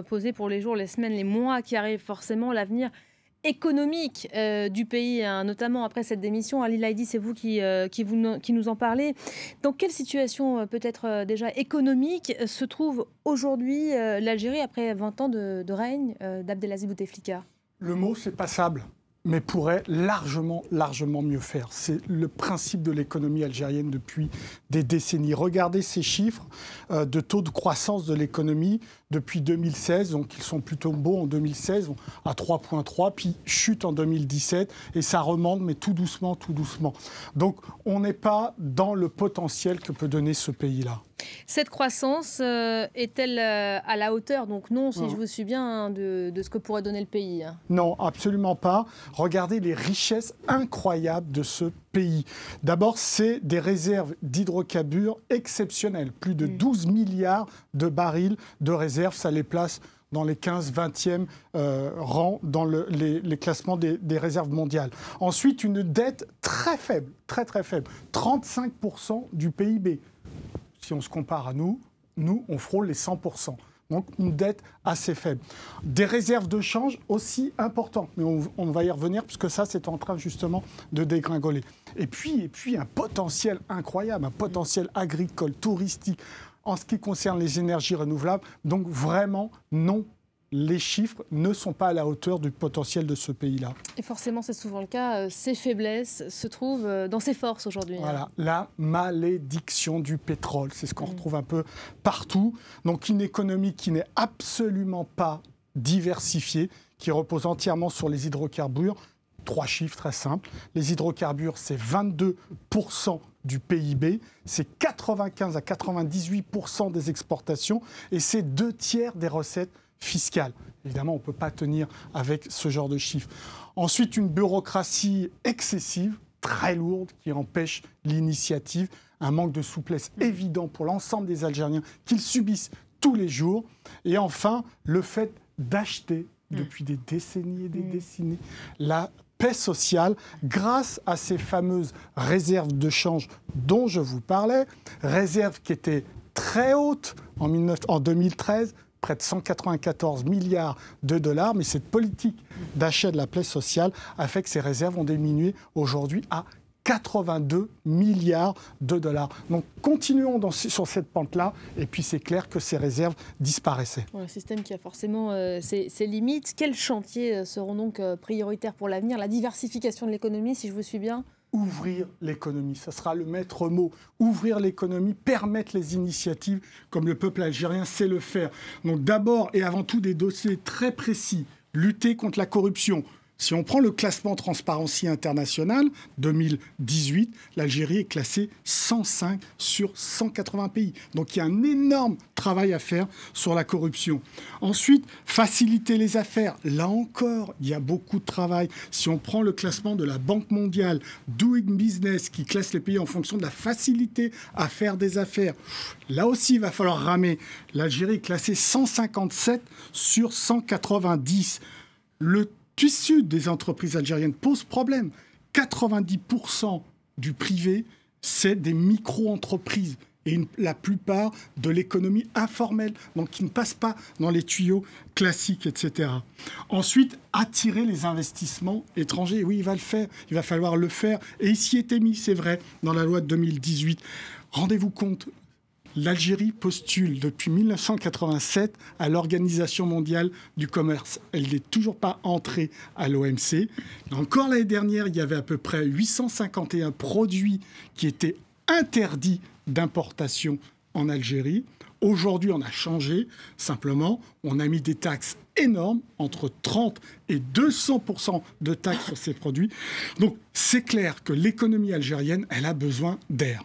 Posées pour les jours, les semaines, les mois qui arrivent, forcément l'avenir économique du pays, hein, notamment après cette démission. Ali Laïdi, c'est vous qui nous en parlez. Dans quelle situation peut-être déjà économique se trouve aujourd'hui l'Algérie après 20 ans de règne d'Abdelaziz Bouteflika? Le mot, c'est passable, mais pourrait largement mieux faire. C'est le principe de l'économie algérienne depuis des décennies. Regardez ces chiffres de taux de croissance de l'économie depuis 2016. Donc, ils sont plutôt bons en 2016, à 3,3, puis chute en 2017, et ça remonte, mais tout doucement, tout doucement. Donc, on n'est pas dans le potentiel que peut donner ce pays-là. Cette croissance est-elle à la hauteur, donc non, si je vous suis bien, hein, de ce que pourrait donner le pays, hein? Non, absolument pas. Regardez les richesses incroyables de ce pays. D'abord, c'est des réserves d'hydrocarbures exceptionnelles. Plus de 12 milliards de barils de réserves, ça les place dans les 15-20e rangs dans les classements des réserves mondiales. Ensuite, une dette très faible, très très faible, 35% du PIB. Si on se compare à nous, on frôle les 100%. Donc, une dette assez faible. Des réserves de change aussi importantes. Mais on va y revenir, puisque ça, c'est en train justement de dégringoler. Et puis un potentiel incroyable, un potentiel agricole, touristique, en ce qui concerne les énergies renouvelables. Donc, vraiment, non. Les chiffres ne sont pas à la hauteur du potentiel de ce pays-là. Et forcément, c'est souvent le cas. Ses faiblesses se trouvent dans ses forces aujourd'hui. Voilà, la malédiction du pétrole, c'est ce qu'on retrouve un peu partout. Donc une économie qui n'est absolument pas diversifiée, qui repose entièrement sur les hydrocarbures. 3 chiffres très simples. Les hydrocarbures, c'est 22% du PIB, c'est 95 à 98% des exportations et c'est 2/3 des recettes fiscale. Évidemment, on ne peut pas tenir avec ce genre de chiffres. Ensuite, une bureaucratie excessive, très lourde, qui empêche l'initiative, un manque de souplesse évident pour l'ensemble des Algériens qu'ils subissent tous les jours. Et enfin, le fait d'acheter depuis des décennies et des décennies la paix sociale grâce à ces fameuses réserves de change dont je vous parlais, réserves qui étaient très hautes en 2013, près de 194 milliards de dollars, mais cette politique d'achat de la paix sociale a fait que ces réserves ont diminué aujourd'hui à 82 milliards de dollars. Donc continuons sur cette pente-là, et puis c'est clair que ces réserves disparaissaient. Un système qui a forcément ses limites. Quels chantiers seront donc prioritaires pour l'avenir? La diversification de l'économie, si je vous suis bien? Ouvrir l'économie, ça sera le maître mot. Ouvrir l'économie, permettre les initiatives, comme le peuple algérien sait le faire. Donc d'abord et avant tout des dossiers très précis. Lutter contre la corruption. Si on prend le classement Transparency International 2018, l'Algérie est classée 105 sur 180 pays. Donc il y a un énorme travail à faire sur la corruption. Ensuite, faciliter les affaires. Là encore, il y a beaucoup de travail. Si on prend le classement de la Banque mondiale, Doing Business, qui classe les pays en fonction de la facilité à faire des affaires, là aussi, il va falloir ramer. L'Algérie est classée 157 sur 190. Le tissu des entreprises algériennes pose problème. 90% du privé, c'est des micro-entreprises et la plupart de l'économie informelle, donc qui ne passe pas dans les tuyaux classiques, etc. Ensuite, attirer les investissements étrangers. Oui, il va le faire, il va falloir le faire. Et il s'y était mis, c'est vrai, dans la loi de 2018. Rendez-vous compte, l'Algérie postule depuis 1987 à l'Organisation mondiale du commerce. Elle n'est toujours pas entrée à l'OMC. Encore l'année dernière, il y avait à peu près 851 produits qui étaient interdits d'importation en Algérie. Aujourd'hui, on a changé. Simplement, on a mis des taxes énormes, entre 30 et 200% de taxes sur ces produits. Donc, c'est clair que l'économie algérienne, elle a besoin d'air.